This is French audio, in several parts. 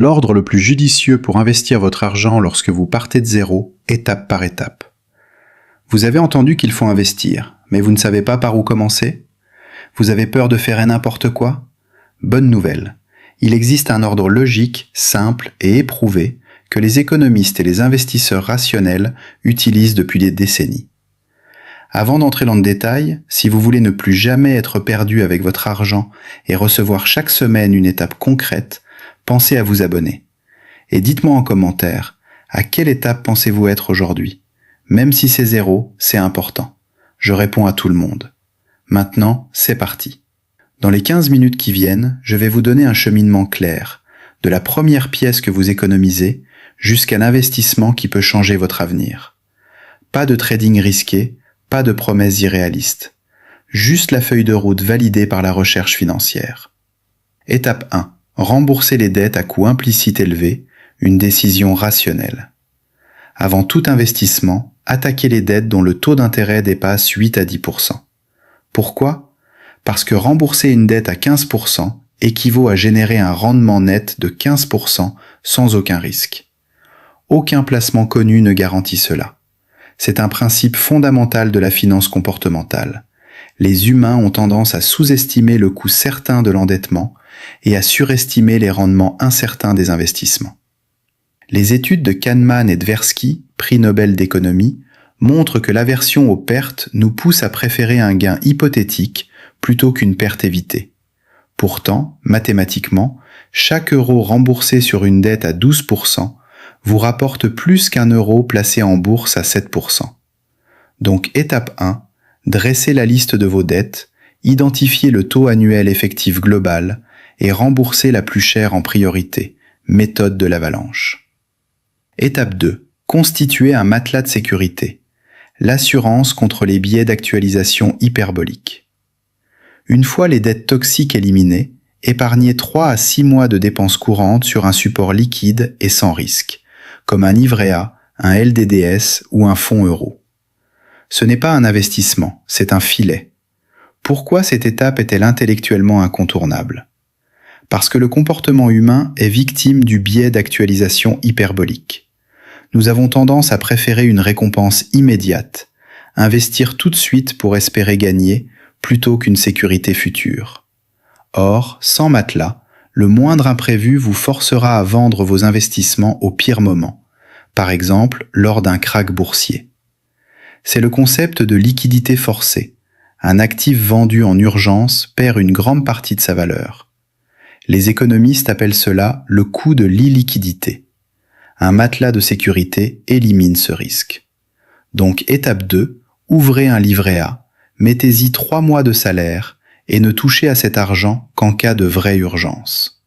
L'ordre le plus judicieux pour investir votre argent lorsque vous partez de zéro, étape par étape. Vous avez entendu qu'il faut investir, mais vous ne savez pas par où commencer? Vous avez peur de faire n'importe quoi? Bonne nouvelle. Il existe un ordre logique, simple et éprouvé que les économistes et les investisseurs rationnels utilisent depuis des décennies. Avant d'entrer dans le détail, si vous voulez ne plus jamais être perdu avec votre argent et recevoir chaque semaine une étape concrète, pensez à vous abonner. Et dites-moi en commentaire, à quelle étape pensez-vous être aujourd'hui? Même si c'est 0, c'est important. Je réponds à tout le monde. Maintenant, c'est parti. Dans les 15 minutes qui viennent, je vais vous donner un cheminement clair, de la première pièce que vous économisez jusqu'à l'investissement qui peut changer votre avenir. Pas de trading risqué, pas de promesses irréalistes. Juste la feuille de route validée par la recherche financière. Étape 1. Rembourser les dettes à coût implicite élevé, une décision rationnelle. Avant tout investissement, attaquez les dettes dont le taux d'intérêt dépasse 8 à 10%. Pourquoi? Parce que rembourser une dette à 15% équivaut à générer un rendement net de 15% sans aucun risque. Aucun placement connu ne garantit cela. C'est un principe fondamental de la finance comportementale. Les humains ont tendance à sous-estimer le coût certain de l'endettement et à surestimer les rendements incertains des investissements. Les études de Kahneman et Tversky, prix Nobel d'économie, montrent que l'aversion aux pertes nous pousse à préférer un gain hypothétique plutôt qu'une perte évitée. Pourtant, mathématiquement, chaque euro remboursé sur une dette à 12% vous rapporte plus qu'un euro placé en bourse à 7%. Donc étape 1, dressez la liste de vos dettes, identifiez le taux annuel effectif global et remboursez la plus chère en priorité, méthode de l'avalanche. Étape 2, constituez un matelas de sécurité, l'assurance contre les biais d'actualisation hyperboliques. Une fois les dettes toxiques éliminées, épargnez 3 à 6 mois de dépenses courantes sur un support liquide et sans risque, comme un livret A, un LDDS ou un fonds euro. Ce n'est pas un investissement, c'est un filet. Pourquoi cette étape est-elle intellectuellement incontournable? Parce que le comportement humain est victime du biais d'actualisation hyperbolique. Nous avons tendance à préférer une récompense immédiate, investir tout de suite pour espérer gagner, plutôt qu'une sécurité future. Or, sans matelas, le moindre imprévu vous forcera à vendre vos investissements au pire moment, par exemple lors d'un krach boursier. C'est le concept de liquidité forcée. Un actif vendu en urgence perd une grande partie de sa valeur. Les économistes appellent cela le coût de l'illiquidité. Un matelas de sécurité élimine ce risque. Donc étape 2, ouvrez un livret A, mettez-y 3 mois de salaire et ne touchez à cet argent qu'en cas de vraie urgence.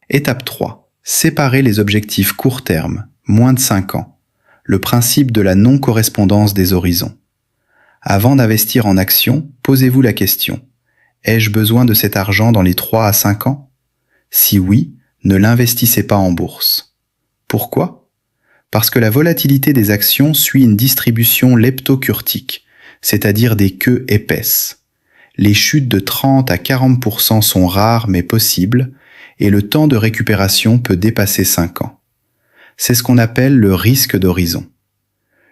Étape 3, séparez les objectifs court terme, moins de 5 ans, le principe de la non-correspondance des horizons. Avant d'investir en actions, posez-vous la question, ai-je besoin de cet argent dans les 3 à 5 ans? Si oui, ne l'investissez pas en bourse. Pourquoi? Parce que la volatilité des actions suit une distribution leptocurtique, c'est-à-dire des queues épaisses. Les chutes de 30 à 40% sont rares mais possibles, et le temps de récupération peut dépasser 5 ans. C'est ce qu'on appelle le risque d'horizon.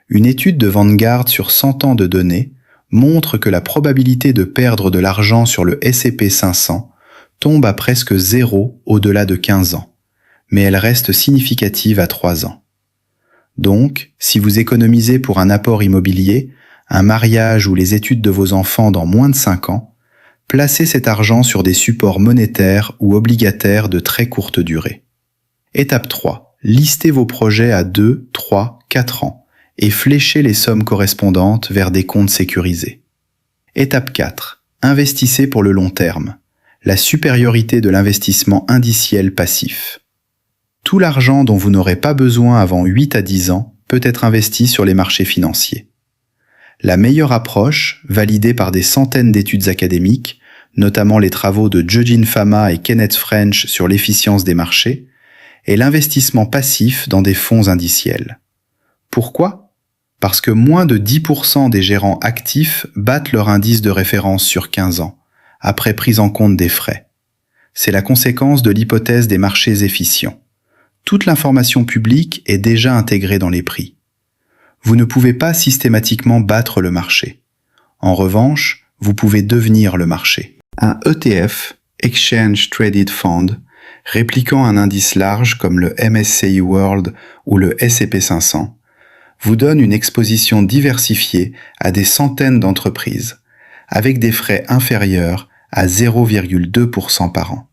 Une étude de Vanguard sur 100 ans de données montre que la probabilité de perdre de l'argent sur le S&P 500 tombe à presque 0 au-delà de 15 ans, mais elle reste significative à 3 ans. Donc, si vous économisez pour un apport immobilier, un mariage ou les études de vos enfants dans moins de 5 ans, placez cet argent sur des supports monétaires ou obligataires de très courte durée. Étape 3. Listez vos projets à 2, 3, 4 ans et fléchez les sommes correspondantes vers des comptes sécurisés. Étape 4. Investissez pour le long terme. La supériorité de l'investissement indiciel passif. Tout l'argent dont vous n'aurez pas besoin avant 8 à 10 ans peut être investi sur les marchés financiers. La meilleure approche, validée par des centaines d'études académiques, notamment les travaux de Judging Fama et Kenneth French sur l'efficience des marchés, est l'investissement passif dans des fonds indiciels. Pourquoi? Parce que moins de 10% des gérants actifs battent leur indice de référence sur 15 ans, après prise en compte des frais. C'est la conséquence de l'hypothèse des marchés efficients. Toute l'information publique est déjà intégrée dans les prix. Vous ne pouvez pas systématiquement battre le marché. En revanche, vous pouvez devenir le marché. Un ETF, Exchange Traded Fund, répliquant un indice large comme le MSCI World ou le S&P 500, vous donne une exposition diversifiée à des centaines d'entreprises, avec des frais inférieurs à 0,2% par an.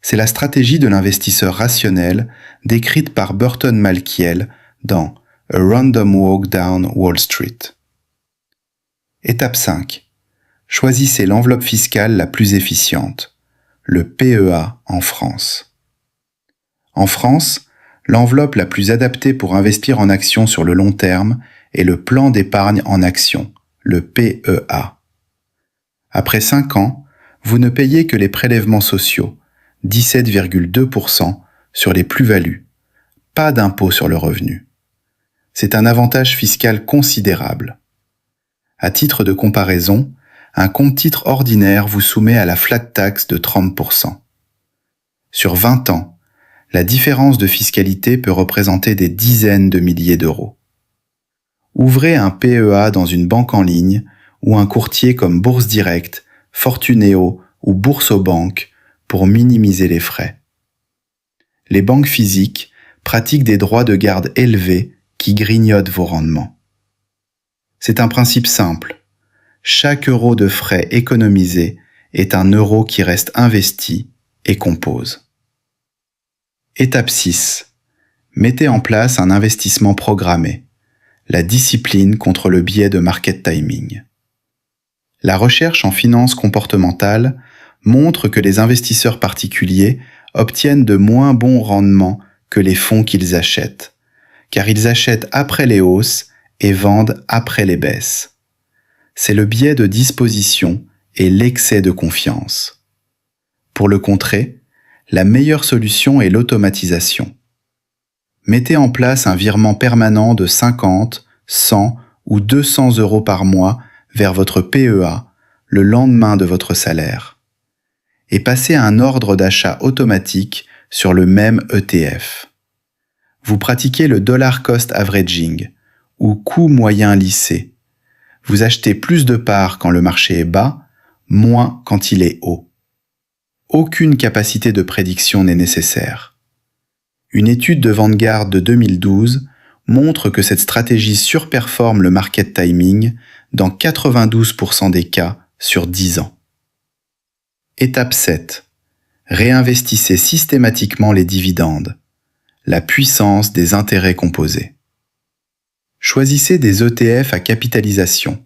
C'est la stratégie de l'investisseur rationnel décrite par Burton Malkiel dans A Random Walk Down Wall Street. Étape 5. Choisissez l'enveloppe fiscale la plus efficiente, le PEA en France. En France, l'enveloppe la plus adaptée pour investir en actions sur le long terme est le plan d'épargne en actions, le PEA. Après 5 ans, vous ne payez que les prélèvements sociaux, 17,2% sur les plus-values, pas d'impôt sur le revenu. C'est un avantage fiscal considérable. À titre de comparaison, un compte-titre ordinaire vous soumet à la flat tax de 30%. Sur 20 ans, la différence de fiscalité peut représenter des dizaines de milliers d'euros. Ouvrez un PEA dans une banque en ligne ou un courtier comme Bourse Direct, Fortuneo ou Boursorama pour minimiser les frais. Les banques physiques pratiquent des droits de garde élevés qui grignotent vos rendements. C'est un principe simple. Chaque euro de frais économisé est un euro qui reste investi et compose. Étape 6. Mettez en place un investissement programmé, la discipline contre le biais de market timing. La recherche en finance comportementale montre que les investisseurs particuliers obtiennent de moins bons rendements que les fonds qu'ils achètent, car ils achètent après les hausses et vendent après les baisses. C'est le biais de disposition et l'excès de confiance. Pour le contrer, la meilleure solution est l'automatisation. Mettez en place un virement permanent de 50, 100 ou 200 euros par mois vers votre PEA le lendemain de votre salaire. Et passez à un ordre d'achat automatique sur le même ETF. Vous pratiquez le dollar cost averaging, ou coût moyen lissé. Vous achetez plus de parts quand le marché est bas, moins quand il est haut. Aucune capacité de prédiction n'est nécessaire. Une étude de Vanguard de 2012 montre que cette stratégie surperforme le market timing dans 92% des cas sur 10 ans. Étape 7. Réinvestissez systématiquement les dividendes, la puissance des intérêts composés. Choisissez des ETF à capitalisation,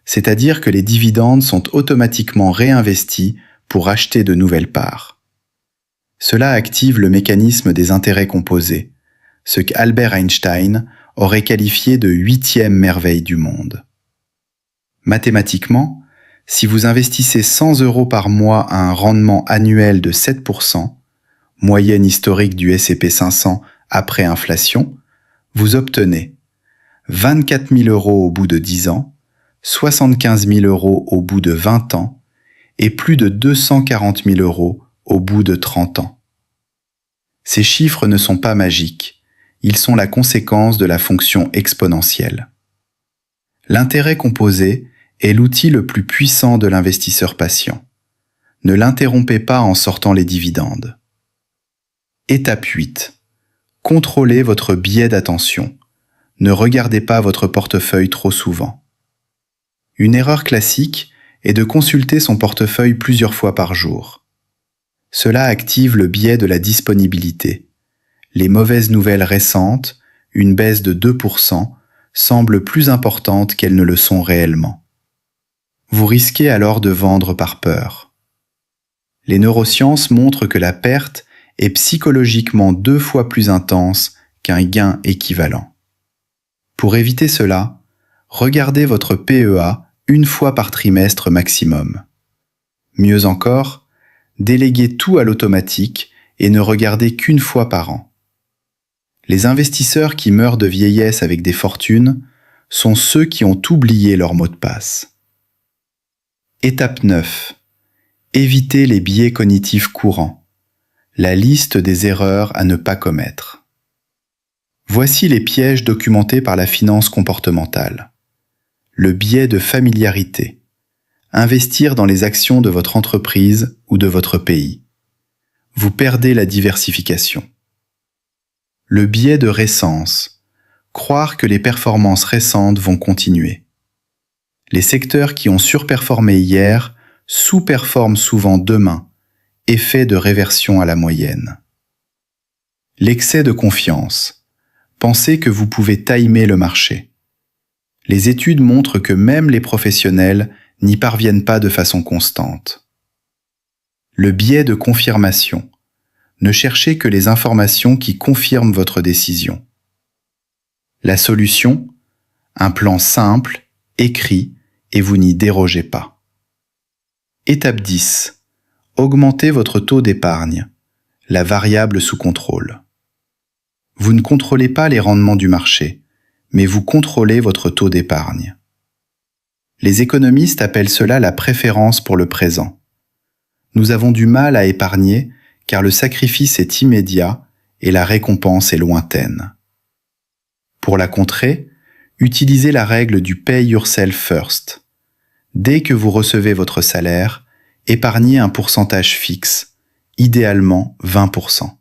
c'est-à-dire que les dividendes sont automatiquement réinvestis pour acheter de nouvelles parts. Cela active le mécanisme des intérêts composés, ce qu'Albert Einstein aurait qualifié de 8e merveille du monde. Mathématiquement, si vous investissez 100 euros par mois à un rendement annuel de 7%, moyenne historique du S&P 500 après inflation, vous obtenez 24 000 euros au bout de 10 ans, 75 000 euros au bout de 20 ans et plus de 240 000 euros au bout de 30 ans. Ces chiffres ne sont pas magiques, ils sont la conséquence de la fonction exponentielle. L'intérêt composé est l'outil le plus puissant de l'investisseur patient. Ne l'interrompez pas en sortant les dividendes. Étape 8. Contrôlez votre biais d'attention. Ne regardez pas votre portefeuille trop souvent. Une erreur classique est de consulter son portefeuille plusieurs fois par jour. Cela active le biais de la disponibilité. Les mauvaises nouvelles récentes, une baisse de 2%, semblent plus importantes qu'elles ne le sont réellement. Vous risquez alors de vendre par peur. Les neurosciences montrent que la perte est psychologiquement 2 fois plus intense qu'un gain équivalent. Pour éviter cela, regardez votre PEA 1 fois par trimestre maximum. Mieux encore, déléguez tout à l'automatique et ne regardez qu'1 fois par an. Les investisseurs qui meurent de vieillesse avec des fortunes sont ceux qui ont oublié leur mot de passe. Étape 9. Évitez les biais cognitifs courants. La liste des erreurs à ne pas commettre. Voici les pièges documentés par la finance comportementale. Le biais de familiarité. Investir dans les actions de votre entreprise ou de votre pays. Vous perdez la diversification. Le biais de récence. Croire que les performances récentes vont continuer. Les secteurs qui ont surperformé hier sous-performent souvent demain, effet de réversion à la moyenne. L'excès de confiance. Pensez que vous pouvez timer le marché. Les études montrent que même les professionnels n'y parviennent pas de façon constante. Le biais de confirmation. Ne cherchez que les informations qui confirment votre décision. La solution, un plan simple, écrit, et vous n'y dérogez pas. Étape 10. Augmentez votre taux d'épargne, la variable sous contrôle. Vous ne contrôlez pas les rendements du marché, mais vous contrôlez votre taux d'épargne. Les économistes appellent cela la préférence pour le présent. Nous avons du mal à épargner car le sacrifice est immédiat et la récompense est lointaine. Pour la contrer, utilisez la règle du Pay Yourself First. Dès que vous recevez votre salaire, épargnez un pourcentage fixe, idéalement 20%.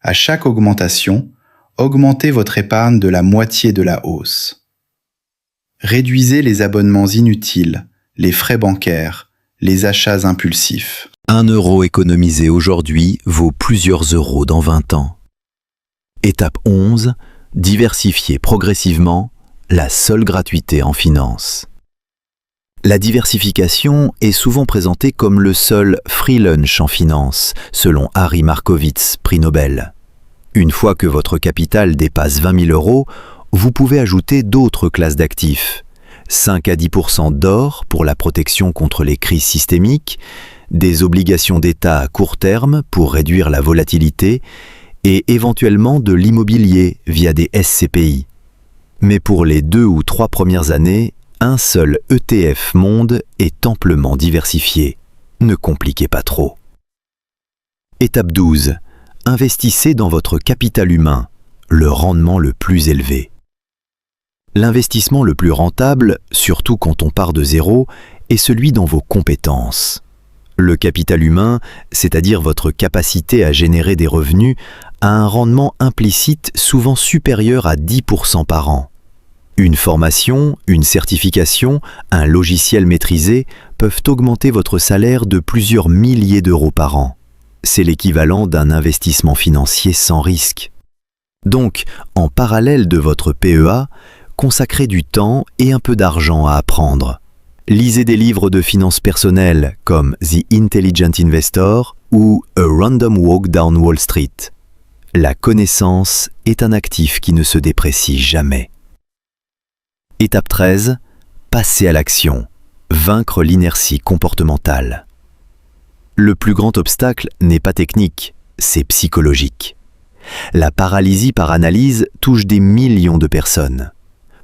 À chaque augmentation, augmentez votre épargne de la moitié de la hausse. Réduisez les abonnements inutiles, les frais bancaires, les achats impulsifs. 1 euro économisé aujourd'hui vaut plusieurs euros dans 20 ans. Étape 11. Diversifier progressivement, la seule gratuité en finance. La diversification est souvent présentée comme le seul free lunch en finance, selon Harry Markowitz, prix Nobel. Une fois que votre capital dépasse 20 000 euros, vous pouvez ajouter d'autres classes d'actifs. 5 à 10% d'or pour la protection contre les crises systémiques, des obligations d'État à court terme pour réduire la volatilité et éventuellement de l'immobilier via des SCPI. Mais pour les 2 ou 3 premières années, un seul ETF monde est amplement diversifié. Ne compliquez pas trop. Étape 12. Investissez dans votre capital humain, le rendement le plus élevé. L'investissement le plus rentable, surtout quand on part de zéro, est celui dans vos compétences. Le capital humain, c'est-à-dire votre capacité à générer des revenus, a un rendement implicite souvent supérieur à 10% par an. Une formation, une certification, un logiciel maîtrisé peuvent augmenter votre salaire de plusieurs milliers d'euros par an. C'est l'équivalent d'un investissement financier sans risque. Donc, en parallèle de votre PEA, consacrez du temps et un peu d'argent à apprendre. Lisez des livres de finances personnelles comme The Intelligent Investor ou A Random Walk Down Wall Street. La connaissance est un actif qui ne se déprécie jamais. Étape 13. Passer à l'action. Vaincre l'inertie comportementale. Le plus grand obstacle n'est pas technique, c'est psychologique. La paralysie par analyse touche des millions de personnes.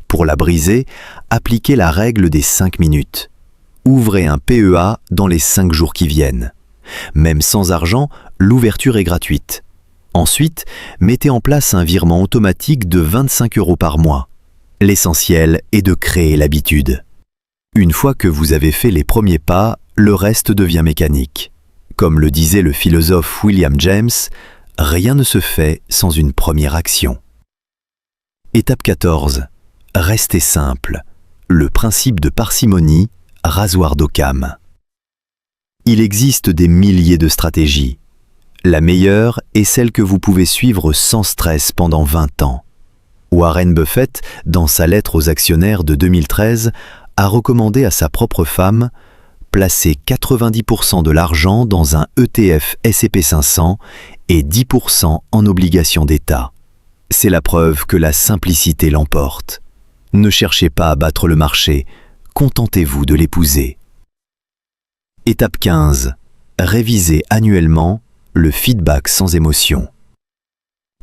Pour la briser, appliquez la règle des 5 minutes. Ouvrez un PEA dans les 5 jours qui viennent. Même sans argent, l'ouverture est gratuite. Ensuite, mettez en place un virement automatique de 25 euros par mois. L'essentiel est de créer l'habitude. Une fois que vous avez fait les premiers pas, le reste devient mécanique. Comme le disait le philosophe William James, rien ne se fait sans une première action. Étape 14. Restez simple. Le principe de parcimonie, rasoir d'Occam. Il existe des milliers de stratégies. La meilleure est celle que vous pouvez suivre sans stress pendant 20 ans. Warren Buffett, dans sa lettre aux actionnaires de 2013, a recommandé à sa propre femme « Placez 90% de l'argent dans un ETF S&P 500 et 10% en obligations d'État. C'est la preuve que la simplicité l'emporte. Ne cherchez pas à battre le marché, contentez-vous de l'épouser. Étape 15. Révisez annuellement le feedback sans émotion.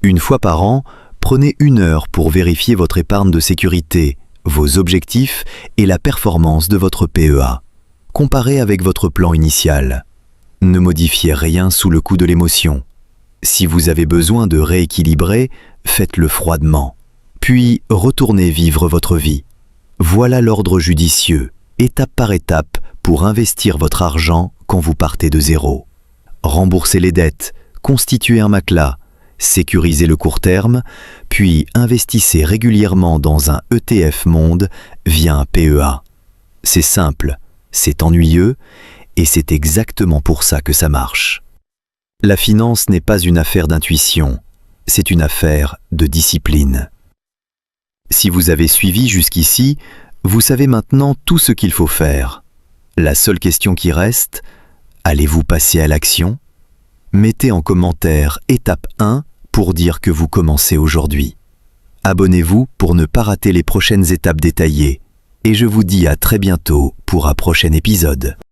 Une fois par an, prenez 1 heure pour vérifier votre épargne de sécurité, vos objectifs et la performance de votre PEA. Comparez avec votre plan initial. Ne modifiez rien sous le coup de l'émotion. Si vous avez besoin de rééquilibrer, faites-le froidement. Puis retournez vivre votre vie. Voilà l'ordre judicieux, étape par étape, pour investir votre argent quand vous partez de zéro. Remboursez les dettes, constituez un matelas, sécurisez le court terme, puis investissez régulièrement dans un ETF Monde via un PEA. C'est simple, c'est ennuyeux, et c'est exactement pour ça que ça marche. La finance n'est pas une affaire d'intuition, c'est une affaire de discipline. Si vous avez suivi jusqu'ici, vous savez maintenant tout ce qu'il faut faire. La seule question qui reste, allez-vous passer à l'action ? Mettez en commentaire étape 1 pour dire que vous commencez aujourd'hui. Abonnez-vous pour ne pas rater les prochaines étapes détaillées. Et je vous dis à très bientôt pour un prochain épisode.